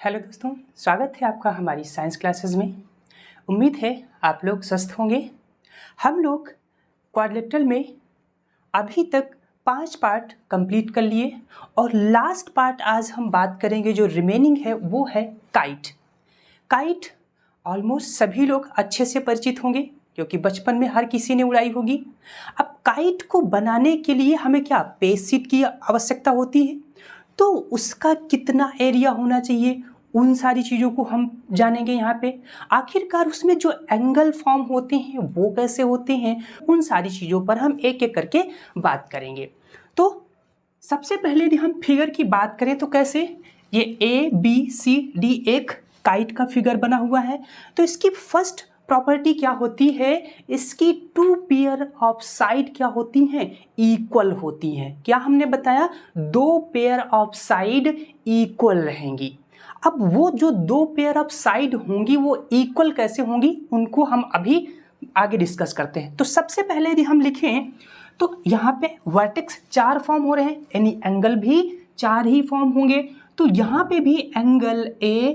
Hello दोस्तों, स्वागत है आपका हमारी साइंस क्लासेस में। उम्मीद है आप लोग स्वस्थ होंगे। हम लोग क्वाड्रिलेटरल में अभी तक 5 पार्ट कंप्लीट कर लिए और लास्ट पार्ट आज हम बात करेंगे। जो रिमेनिंग है वो है काइट। काइट ऑलमोस्ट सभी लोग अच्छे से परिचित होंगे क्योंकि बचपन में हर किसी ने उड़ाई होगी। अब काइट को बनाने के लिए हमें क्या पेस्ट सीट की आवश्यकता होती है, तो उसका कितना एरिया होना चाहिए, उन सारी चीज़ों को हम जानेंगे यहाँ पे। आखिरकार उसमें जो एंगल फॉर्म होते हैं वो कैसे होते हैं, उन सारी चीज़ों पर हम एक एक करके बात करेंगे। तो सबसे पहले यदि हम फिगर की बात करें तो कैसे, ये ABCD एक काइट का फिगर बना हुआ है। तो इसकी फर्स्ट प्रॉपर्टी क्या होती है, इसकी 2 पेयर ऑफ साइड क्या होती हैं, इक्वल होती हैं। क्या हमने बताया, 2 पेयर ऑफ साइड इक्वल रहेंगी। अब वो जो 2 पेयर ऑफ साइड होंगी वो इक्वल कैसे होंगी, उनको हम अभी आगे डिस्कस करते हैं। तो सबसे पहले यदि हम लिखें तो यहाँ पे वर्टेक्स 4 फॉर्म हो रहे हैं, यानी एंगल भी 4 ही फॉर्म होंगे। तो यहाँ पे भी angle A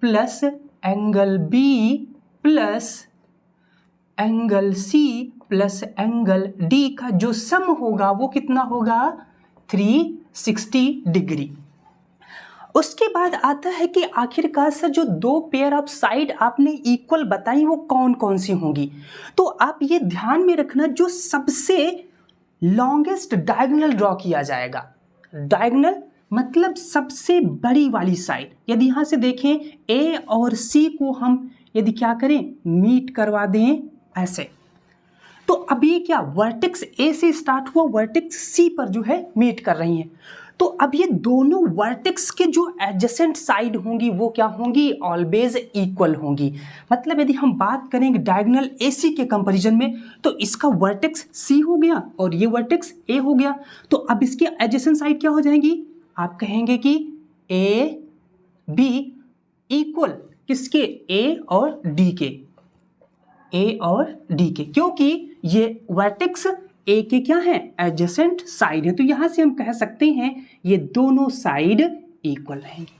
plus angle B plus angle C plus angle D का जो सम होगा वो कितना होगा, 360 डिग्री। उसके बाद आता है कि आखिरकार से जो 2 पेयर ऑफ साइड आपने इक्वल बताई वो कौन कौन सी होंगी। तो आप ये ध्यान में रखना, जो सबसे लॉन्गेस्ट डायगोनल ड्रॉ किया जाएगा। डायगोनल मतलब सबसे बड़ी वाली साइड। यदि यहाँ से देखें A और C को हम यदि क्या करें, मीट करवा दें ऐसे, तो अब ये क्या वर्टेक्स A से स्टार्ट हुआ, वर्टेक्स C पर जो है मीट कर रही हैं। तो अब ये दोनों वर्टेक्स के जो एडजेसेंट साइड होंगी वो क्या होंगी, ऑलवेज इक्वल होंगी। मतलब यदि हम बात करेंगे डायगोनल AC के कंपैरिजन में, तो इसका वर्टेक्स C हो गया और ये वर्टेक्स A हो गया। तो अब इसकी एडजेसेंट साइड क्या हो जाएंगी, आप कहेंगे कि A B इक्वल किसके, A और D के, A और D के, क्योंकि ये वर्टेक्स A के क्या है, एडजेसेंट साइड है। तो यहां से हम कह सकते हैं ये दोनों साइड इक्वल रहेंगी।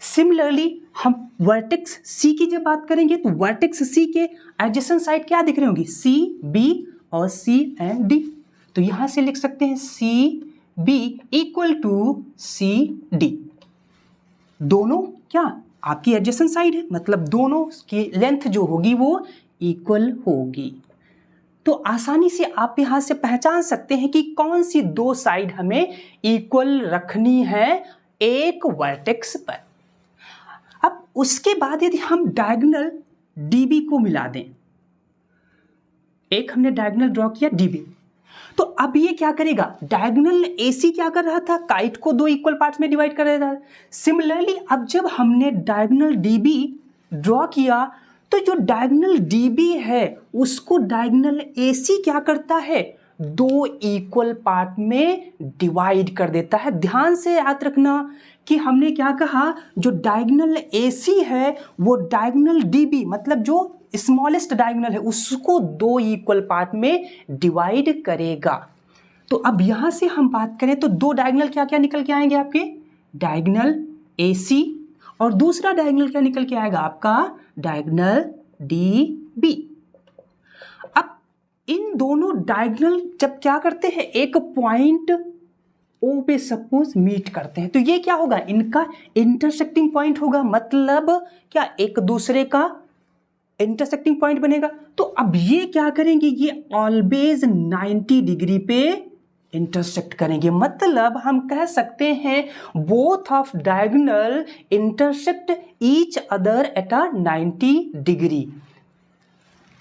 सिमिलरली हम वर्टेक्स C की जब बात करेंगे तो वर्टेक्स C के एडजेसेंट साइड क्या दिख रही होंगी, C B और C एंड D। तो यहां से लिख सकते हैं CB इक्वल टू CD। दोनों क्या आपकी एडजेसेंट साइड है, मतलब दोनों की लेंथ जो होगी वो इक्वल होगी। तो आसानी से आप यहां से पहचान सकते हैं कि कौन सी 2 साइड हमें इक्वल रखनी है एक वर्टेक्स पर। अब उसके बाद यदि हम डायगोनल DB को मिला दें, एक हमने डायगोनल ड्रॉ किया DB, तो अब ये क्या करेगा, डायगोनल AC क्या कर रहा था, काइट को 2 इक्वल पार्ट्स में डिवाइड कर रहा था। सिमिलरली अब जब हमने डायगोनल DB ड्रॉ किया तो जो डायगोनल DB है उसको डायगोनल AC क्या करता है, 2 इक्वल पार्ट में डिवाइड कर देता है। ध्यान से याद रखना कि हमने क्या कहा, जो डायगोनल AC है वो डायगोनल DB मतलब जो स्मॉलेस्ट डायगोनल है उसको 2 इक्वल पार्ट में डिवाइड करेगा। तो अब यहां से हम बात करें तो 2 डायगोनल क्या क्या निकल के आएंगे आपके, डायगोनल AC और दूसरा डायगोनल क्या निकल के आएगा आपका, डायगोनल DB। अब इन दोनों डायगोनल जब क्या करते हैं, एक पॉइंट O पे सपोज मीट करते हैं, तो ये क्या होगा, इनका इंटरसेक्टिंग पॉइंट होगा, मतलब क्या एक दूसरे का इंटरसेक्टिंग पॉइंट बनेगा। तो अब ये क्या करेंगे, ये ऑलवेज 90 डिग्री पे इंटरसेक्ट करेंगे। मतलब हम कह सकते हैं both of diagonal intersect each other at a 90 degree.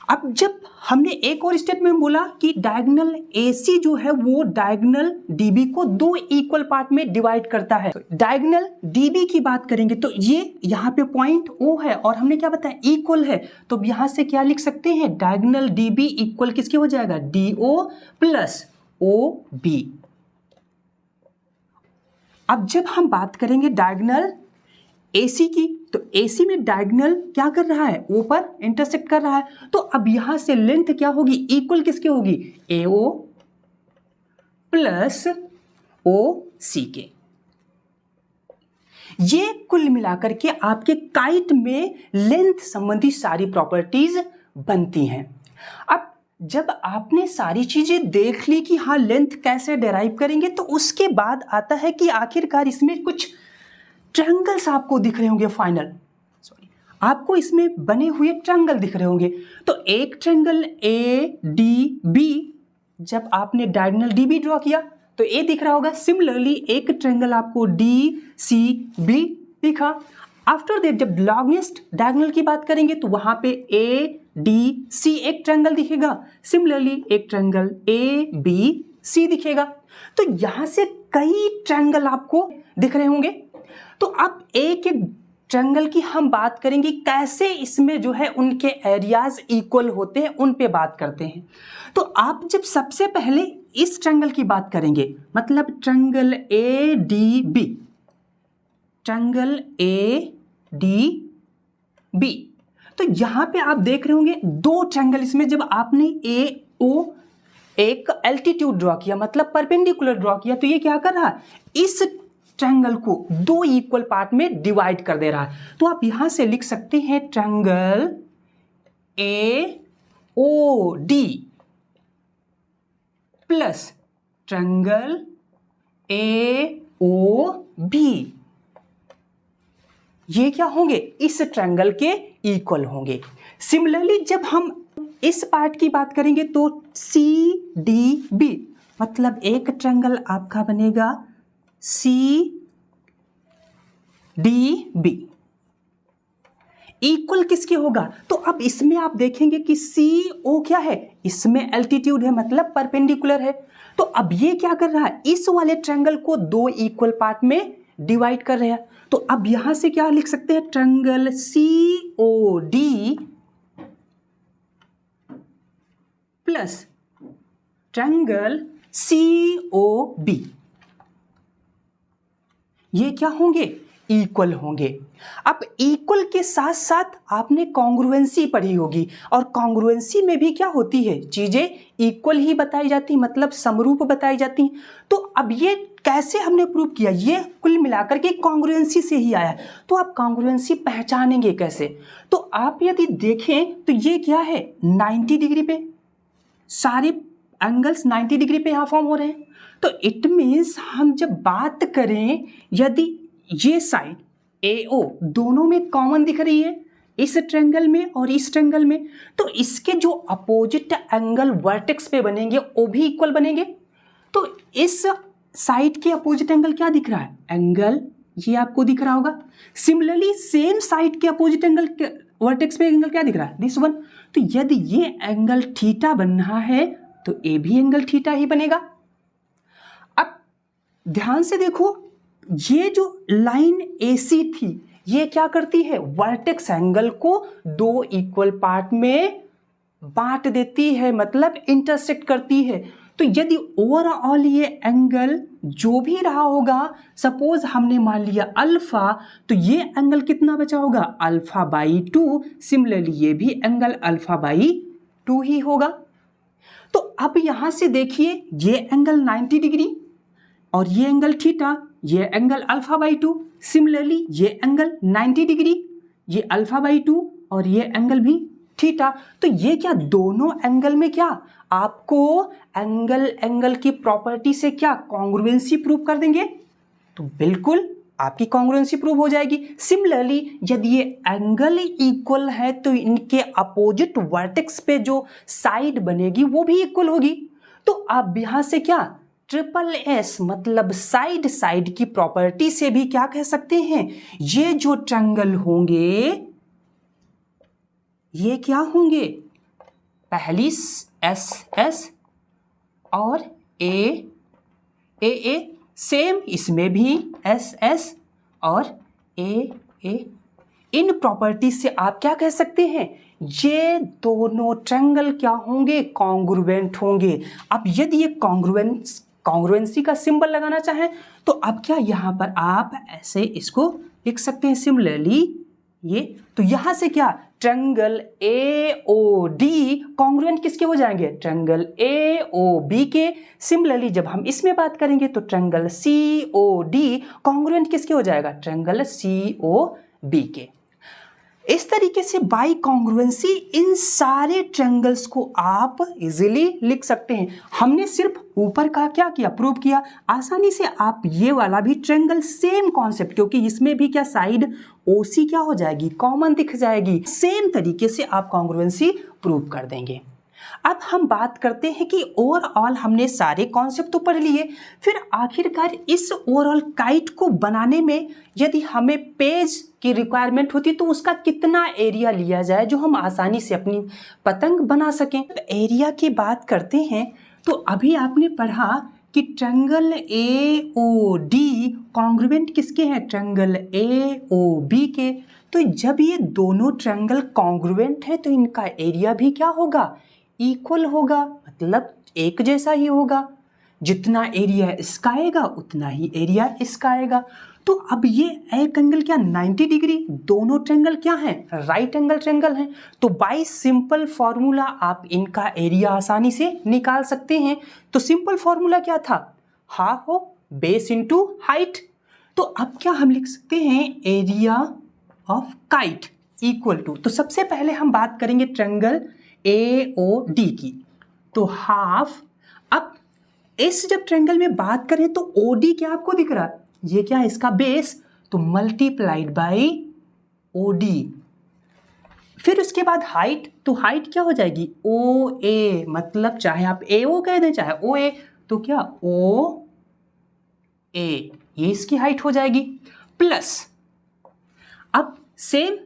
अब जब हमने एक और स्टेटमेंट बोला कि डायगोनल AC जो है वो डायगोनल DB को 2 इक्वल पार्ट में डिवाइड करता है। डायगोनल DB की बात करेंगे तो ये यहाँ पे पॉइंट O है और हमने क्या बताया, इक्वल है। तो यहाँ से क्या लिख सकते हैं, डायगोनल DB इक्वल किसके हो जाएगा, DO प्लस OB। अब जब हम बात करेंगे डायगोनल AC की, तो AC में डायगोनल क्या कर रहा है, O पर इंटरसेक्ट कर रहा है। तो अब यहां से लेंथ क्या होगी, इक्वल किसके होगी, AO प्लस OC के। ये कुल मिलाकर के आपके काइट में लेंथ संबंधी सारी प्रॉपर्टीज बनती हैं। अब जब आपने सारी चीजें देख ली कि हाँ लेंथ कैसे डेराइव करेंगे, तो उसके बाद आता है कि आखिरकार इसमें कुछ ट्रायंगल्स आपको दिख रहे होंगे। आपको इसमें बने हुए ट्रायंगल दिख रहे होंगे। तो एक ट्रायंगल ए डी बी, जब आपने डायगोनल डी बी ड्रॉ किया तो ए दिख रहा होगा। सिमिलरली एक ट्रायंगल आपको डी सी बी दिखा। आफ्टर दैट जब लॉन्गेस्ट डायगोनल की बात करेंगे तो वहां पे ए डी सी एक ट्रायंगल दिखेगा। सिमिलरली एक ट्रायंगल ए बी सी दिखेगा। तो यहां से कई ट्रायंगल आपको दिख रहे होंगे। तो अब एक एक ट्रायंगल की हम बात करेंगे, कैसे इसमें जो है उनके एरियाज इक्वल होते हैं, उन पे बात करते हैं। तो आप जब सबसे पहले इस ट्रायंगल की बात करेंगे, मतलब triangle A D B, triangle A D B, तो यहां पे आप देख रहे होंगे दो ट्रायंगल। इसमें जब आपने ए ओ एक एल्टीट्यूड ड्रॉ किया, मतलब परपेंडिकुलर ड्रॉ किया, तो ये क्या कर रहा है, इस ट्रायंगल को दो इक्वल पार्ट में डिवाइड कर दे रहा है। तो आप यहां से लिख सकते हैं triangle A O D plus triangle A O B. ये क्या होंगे, इस ट्रायंगल के इक्वल होंगे। सिमिलरली जब हम इस पार्ट की बात करेंगे तो सी डी बी, मतलब एक ट्रायंगल आपका बनेगा सी डी बी, इक्वल किसके होगा, तो अब इसमें आप देखेंगे कि सी ओ क्या है, इसमें एल्टीट्यूड है, मतलब परपेंडिकुलर है। तो अब ये क्या कर रहा है, इस वाले ट्रायंगल को दो इक्वल पार्ट में डिवाइड कर रहा है। तो अब यहां से क्या लिख सकते हैं, triangle C O D plus triangle C O B, ये क्या होंगे, इक्वल होंगे। अब इक्वल के साथ साथ आपने कॉन्ग्रुएंसी पढ़ी होगी, और कॉन्ग्रुएंसी में भी क्या होती है, चीजें इक्वल ही बताई जाती, मतलब समरूप बताई जाती। तो अब ये कैसे हमने प्रूव किया, ये कुल मिलाकर के कॉन्ग्रुएंसी से ही आया। तो आप कॉन्ग्रुएंसी पहचानेंगे कैसे, तो आप यदि देखें तो ये क्या है, 90 डिग्री पे, सारे एंगल्स 90 डिग्री पे यहां फॉर्म हो रहे हैं। तो इट मीन्स हम जब बात करें, यदि ये साइड ए ओ दोनों में कॉमन दिख रही है, इस ट्रायंगल में और इस ट्रायंगल में, तो इसके जो अपोजिट एंगल वर्टेक्स पे बनेंगे वो भी इक्वल बनेंगे। तो इस साइड के अपोजिट एंगल क्या दिख रहा है, एंगल ये आपको दिख रहा होगा। सिमिलरली सेम साइड के अपोजिट एंगल वर्टेक्स पे एंगल क्या दिख रहा है, दिस वन। तो यदि ये एंगल थीटा बन रहा है तो ए भी एंगल थीटा ही बनेगा। अब ध्यान से देखो, ये जो लाइन AC थी, ये क्या करती है, वर्टेक्स एंगल को दो इक्वल पार्ट में बांट देती है, मतलब इंटरसेक्ट करती है। तो यदि ओवरऑल ये एंगल जो भी रहा होगा, सपोज हमने मान लिया अल्फा, तो ये एंगल कितना बचा होगा, अल्फा बाई 2। सिमिलरली ये भी एंगल अल्फा बाई 2 ही होगा। तो अब यहां से देखिए, ये एंगल 90 डिग्री और ये एंगल थीटा, ये एंगल अल्फा बाई 2। सिमिलरली ये एंगल 90 डिग्री, ये अल्फा बाई 2 और ये एंगल भी थीटा। तो ये क्या, दोनों एंगल में क्या आपको एंगल की प्रॉपर्टी से क्या कॉन्ग्रुएंसी प्रूव कर देंगे, तो बिल्कुल आपकी कॉन्ग्रुएंसी प्रूव हो जाएगी। सिमिलरली यदि ये एंगल इक्वल है तो इनके अपोजिट वर्टेक्स पे जो साइड बनेगी वो भी इक्वल होगी। तो आप यहां से क्या SSS मतलब साइड की प्रॉपर्टी से भी क्या कह सकते हैं, ये जो ट्रायंगल होंगे ये क्या होंगे, पहली SS और A सेम, इसमें भी SS और A। इन प्रॉपर्टी से आप क्या कह सकते हैं, ये दोनों ट्रायंगल क्या होंगे, कॉन्ग्रुएंट होंगे। अब यदि ये कॉन्ग्रुएंसी का सिंबल लगाना चाहें तो अब क्या, यहां पर आप ऐसे इसको लिख सकते हैं। सिमिलरली ये तो यहां से क्या ट्रायंगल AOD कॉन्ग्रुएंट किसके हो जाएंगे, ट्रायंगल AOB के। सिमिलरली जब हम इसमें बात करेंगे तो ट्रायंगल COD कॉन्ग्रुएंट किसके हो जाएगा, ट्रायंगल COB के। इस तरीके से बाई कॉन्ग्रुएंसी इन सारे ट्रायंगल्स को आप इजीली लिख सकते हैं। हमने सिर्फ ऊपर का क्या किया, प्रूव किया। आसानी से आप ये वाला भी ट्रायंगल सेम कॉन्सेप्ट, क्योंकि इसमें भी क्या साइड OC क्या हो जाएगी, कॉमन दिख जाएगी, सेम तरीके से आप कॉन्ग्रुएंसी प्रूव कर देंगे। अब हम बात करते हैं कि ओवरऑल हमने सारे कॉन्सेप्ट तो पढ़ लिए, फिर आखिरकार इस ओवरऑल काइट को बनाने में यदि हमें पेज की रिक्वायरमेंट होती तो उसका कितना एरिया लिया जाए जो हम आसानी से अपनी पतंग बना सकें। एरिया की बात करते हैं तो अभी आपने पढ़ा कि ट्रायंगल AOD कॉन्ग्रुएंट किसके हैं, ट्रायंगल AOB के। तो जब ये दोनों ट्रायंगल कॉन्ग्रुएंट है तो इनका एरिया भी क्या होगा, इक्वल होगा, मतलब एक जैसा ही होगा। जितना एरिया इसका आएगा उतना ही एरिया इसका आएगा। तो अब ये एक एंगल क्या 90 डिग्री, दोनों ट्रायंगल क्या हैं, राइट एंगल ट्रायंगल हैं। तो बाय सिंपल फॉर्मूला आप इनका एरिया आसानी से निकाल सकते हैं। तो सिंपल फॉर्मूला क्या था, half of base into height. तो अब क्या हम लिख सकते हैं, area of kite equal to, तो सबसे पहले हम बात करेंगे ट्रायंगल AOD की, तो हाफ। अब इस जब ट्रायंगल में बात करें तो OD क्या आपको दिख रहा है, ये क्या है इसका बेस, तो मल्टीप्लाइड बाई OD। फिर उसके बाद हाइट, तो हाइट क्या हो जाएगी OA, मतलब चाहे आप AO कह दें चाहे OA, तो क्या OA, ये इसकी हाइट हो जाएगी। प्लस अब सेम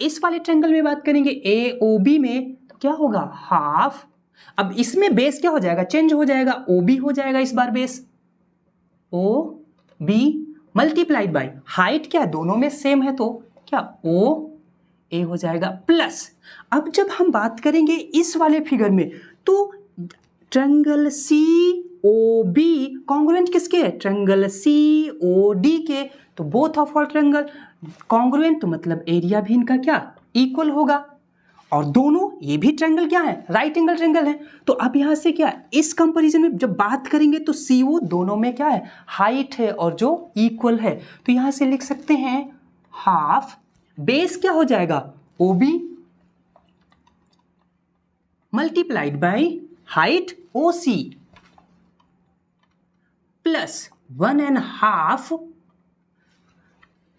इस वाले ट्रायंगल में बात करेंगे AOB में, तो क्या होगा हाफ। अब इसमें बेस क्या हो जाएगा, चेंज हो जाएगा, OB हो जाएगा इस बार base, OB multiplied by height, क्या दोनों में सेम है तो क्या OA हो जाएगा। प्लस अब जब हम बात करेंगे इस वाले फिगर में तो ट्रायंगल COB कॉन्ग्रुएंट किसके है, ट्रायंगल COD के। तो both of all triangle congruent, तो मतलब एरिया भी इनका क्या इक्वल होगा। और दोनों ये भी ट्रायंगल क्या है, राइट एंगल ट्रायंगल है। तो अब यहां से क्या इस कंपैरिजन में जब बात करेंगे तो CO दोनों में क्या है, हाइट है और जो इक्वल है। तो यहां से लिख सकते हैं हाफ बेस क्या हो जाएगा OB multiplied by height OC plus 1.5,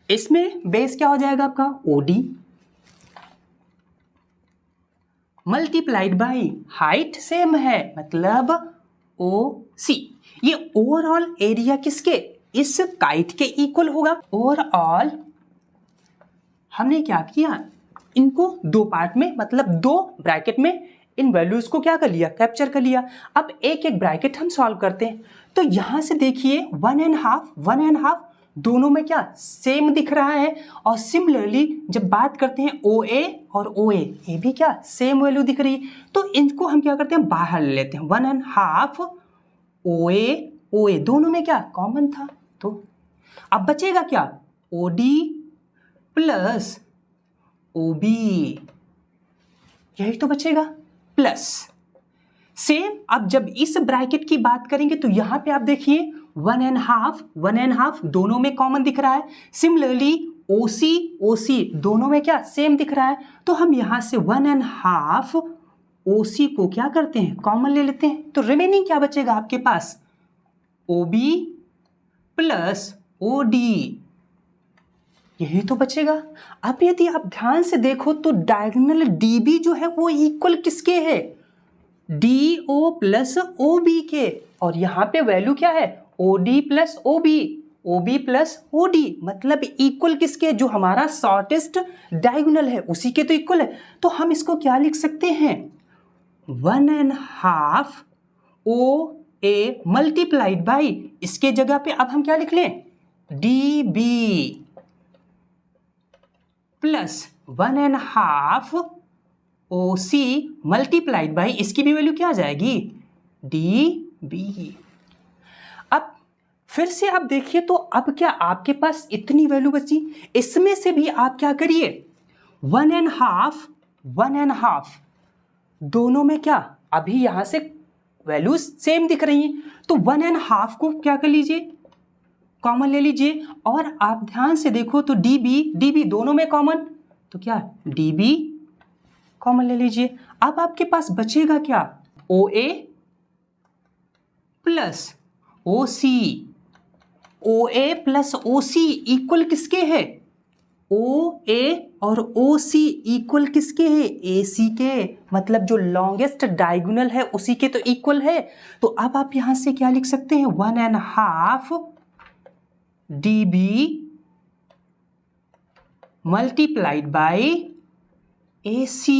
इसमें बेस क्या हो जाएगा आपका OD multiplied by height same है मतलब OC। ये ओवरऑल एरिया किसके, इस काइट के इक्वल होगा। ओवरऑल हमने क्या किया, इनको दो पार्ट में मतलब दो ब्रैकेट में इन वैल्यूज को क्या कर लिया, कैप्चर कर लिया। अब एक एक ब्रैकेट हम सॉल्व करते हैं। तो यहां से देखिए 1.5 दोनों में क्या सेम दिख रहा है। और सिमिलरली जब बात करते हैं OA और OA, ये भी क्या सेम वैल्यू दिख रही है। तो इनको हम क्या करते हैं, बाहर ले लेते हैं। 1.5 OA दोनों में क्या कॉमन था, तो अब बचेगा क्या OD प्लस OB, यही तो बचेगा। प्लस सेम अब जब इस ब्रैकेट की बात करेंगे तो यहां पे आप देखिए 1.5 दोनों में कॉमन दिख रहा है। सिमिलरली OC दोनों में क्या सेम दिख रहा है। तो हम यहां से 1.5 OC को क्या करते हैं, कॉमन ले लेते हैं। तो रिमेनिंग क्या बचेगा आपके पास, OB प्लस OD, यही तो बचेगा। अब यदि आप ध्यान से देखो तो डायगोनल DB जो है वो इक्वल किसके है, DO प्लस OB के। और यहां पे वैल्यू क्या है OD plus OB plus OD, मतलब इक्वल किसके, जो हमारा शॉर्टेस्ट डायगोनल है उसी के तो इक्वल है। तो हम इसको क्या लिख सकते हैं 1.5 OA मल्टीप्लाइड बाई, इसके जगह पे अब हम क्या लिख लें DB plus 1.5 OC multiplied by, इसकी भी वैल्यू क्या आ जाएगी DB। अब फिर से आप देखिए तो अब क्या आपके पास इतनी वैल्यू बची, इसमें से भी आप क्या करिए 1.5 दोनों में क्या, अभी यहाँ से वैल्यूज सेम दिख रही हैं, तो 1.5 को क्या कर लीजिए, कॉमन ले लीजिए। और आप ध्यान से देखो तो db दोनों में कॉमन, तो क्या db कॉमन ले लीजिए। अब आपके पास बचेगा क्या, OA plus OC। OA plus OC equal किसके है, OA और OC इक्वल किसके है, AC के, मतलब जो लॉन्गेस्ट डायगोनल है उसी के तो इक्वल है। तो अब आप यहां से क्या लिख सकते हैं, 1.5 dB मल्टीप्लाइड बाय AC।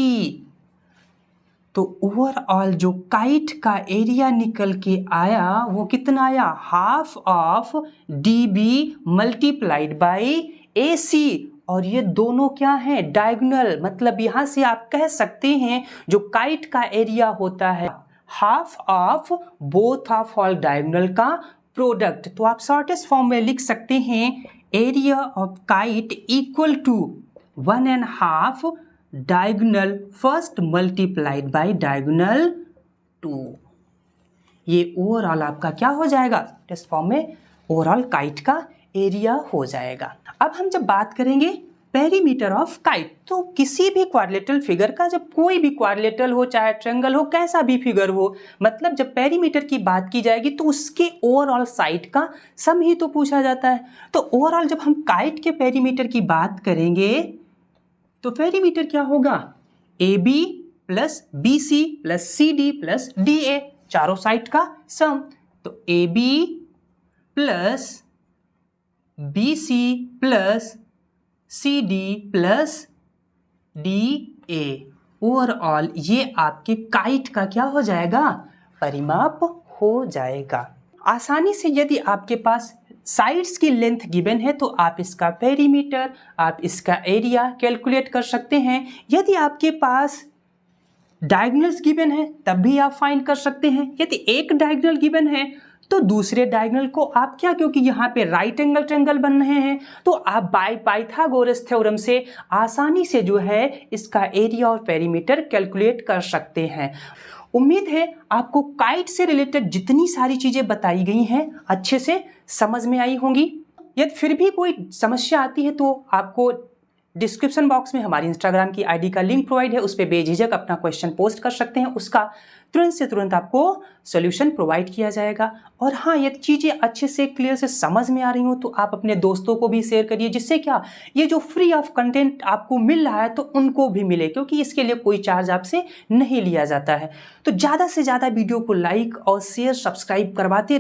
तो ओवरऑल जो काइट का एरिया निकल के आया वो कितना आया, half of dB multiplied by AC। और ये दोनों क्या हैं, डायगोनल, मतलब यहां से आप कह सकते हैं जो काइट का एरिया होता है half of both of all diagonal का प्रोडक्ट। तो आप शॉर्टेस्ट फॉर्म में लिख सकते हैं area of kite equal to 1.5 diagonal first multiplied by diagonal 2। ये ओवरऑल आपका क्या हो जाएगा, टेस्ट फॉर्म में ओवरऑल काइट का एरिया हो जाएगा। अब हम जब बात करेंगे पेरीमीटर ऑफ काइट, तो किसी भी क्वाड्रिलेटरल फिगर का, जब कोई भी क्वाड्रिलेटरल हो चाहे ट्रायंगल हो कैसा भी फिगर हो, मतलब जब पेरीमीटर की बात की जाएगी तो उसके ओवरऑल साइड का सम ही तो पूछा जाता है। तो ओवरऑल जब हम काइट के पेरीमीटर की बात करेंगे तो पेरीमीटर क्या होगा, AB plus BC plus CD plus DA, चारों साइड का सम। तो AB plus BC plus CD plus DA, overall ये आपके काइट का क्या हो जाएगा, परिमाप हो जाएगा। आसानी से यदि आपके पास साइड्स की लेंथ गिवन है तो आप इसका पेरीमीटर, आप इसका एरिया कैलकुलेट कर सकते हैं। यदि आपके पास डायगोनल्स गिवन है तब भी आप फाइंड कर सकते हैं। यदि एक डायगोनल गिवन है तो दूसरे डायगोनल को आप क्या, क्योंकि यहाँ पे राइट एंगल ट्रायंगल बन रहे हैं तो आप बाय पाइथागोरस थ्योरम से आसानी से जो है इसका एरिया और पेरीमीटर कैलकुलेट कर सकते हैं। उम्मीद है आपको काइट से रिलेटेड जितनी सारी चीजें बताई गई हैं अच्छे से समझ में आई होंगी। यदि फिर भी कोई समस्या आती है तो आपको डिस्क्रिप्शन बॉक्स में हमारी इंस्टाग्राम की आईडी का लिंक प्रोवाइड है, उस पर बेझिझक अपना क्वेश्चन पोस्ट कर सकते हैं, उसका तुरंत से तुरंत आपको सॉल्यूशन प्रोवाइड किया जाएगा। और हाँ, ये चीज़ें अच्छे से क्लियर से समझ में आ रही हो तो आप अपने दोस्तों को भी शेयर करिए, जिससे क्या ये जो फ्री ऑफ कंटेंट आपको मिल रहा है तो उनको भी मिले, क्योंकि इसके लिए कोई चार्ज आपसे नहीं लिया जाता है। तो ज़्यादा से ज़्यादा वीडियो को लाइक और शेयर सब्सक्राइब करवाते